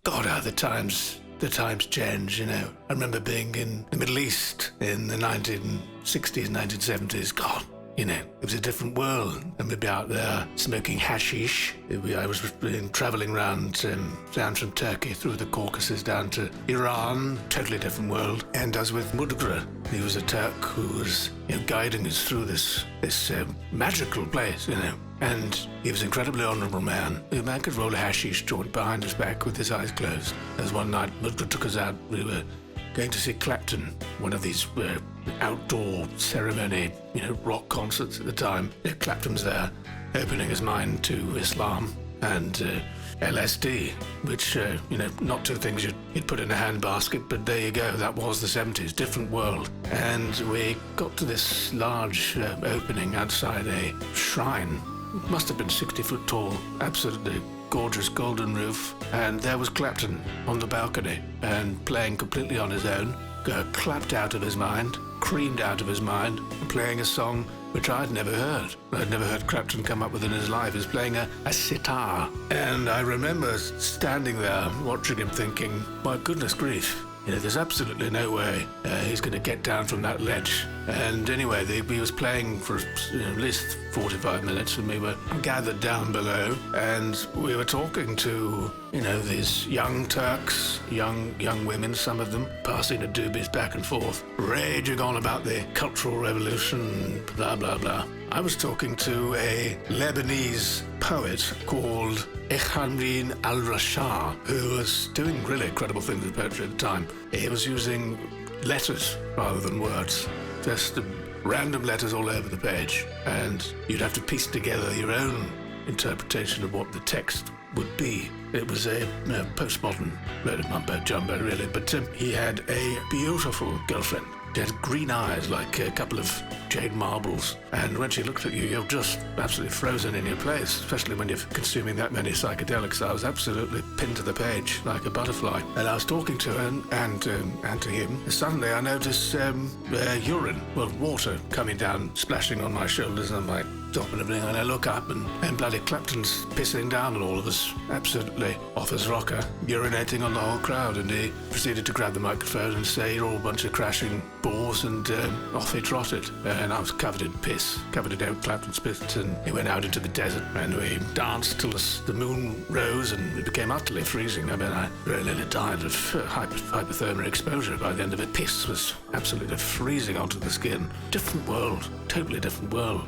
God, how the times change, you know. I remember being in the Middle East in the 1960s, 1970s. God, you know, it was a different world. And we'd be out there smoking hashish. I was traveling around down from Turkey through the Caucasus down to Iran. Totally different world. And I was with Mudgra. He was a Turk who was, you know, guiding us through this magical place, you know. And he was an incredibly honourable man. The man could roll a hashish joint behind his back with his eyes closed. As one night, Mudra took us out. We were going to see Clapton, one of these outdoor ceremony, you know, rock concerts at the time. Clapton was there, opening his mind to Islam and LSD, which, you know, not two things you'd put in a handbasket, but there you go. That was the 70s, different world. And we got to this large opening outside a shrine. It must have been 60 foot tall, absolutely gorgeous golden roof. And there was Clapton on the balcony and playing completely on his own, clapped out of his mind, creamed out of his mind, and playing a song which I'd never heard. I'd never heard Clapton come up with in his life. He was playing a sitar. And I remember standing there watching him thinking, my goodness grief, you know, there's absolutely no way he's going to get down from that ledge. And anyway, he was playing for, you know, at least 45 minutes, and we were gathered down below, and we were talking to, you know, these young Turks, young women, some of them, passing the doobies back and forth, raging on about the Cultural Revolution, blah, blah, blah. I was talking to a Lebanese poet called Echanrin al-Rashar, who was doing really incredible things with poetry at the time. He was using letters rather than words, just random letters all over the page, and you'd have to piece together your own interpretation of what the text would be. It was a postmodern load of mumbo-jumbo, really, but he had a beautiful girlfriend. She had green eyes like a couple of jade marbles, and when she looked at you, you're just absolutely frozen in your place, especially when you're consuming that many psychedelics. I was absolutely pinned to the page like a butterfly, and I was talking to her and to him. Suddenly I noticed urine, well, water coming down, splashing on my shoulders and my top and everything, and I look up and bloody Clapton's pissing down on all of us, absolutely off his rocker, urinating on the whole crowd, and he proceeded to grab the microphone and say, "You're all a bunch of crashing bores," and off he trotted. And I was covered in piss, covered in Eric Clapton's piss, and he went out into the desert, and we danced till the moon rose, and it became utterly freezing. I mean, I really died of hypothermia exposure by the end of it. Piss was absolutely freezing onto the skin. Different world, totally different world.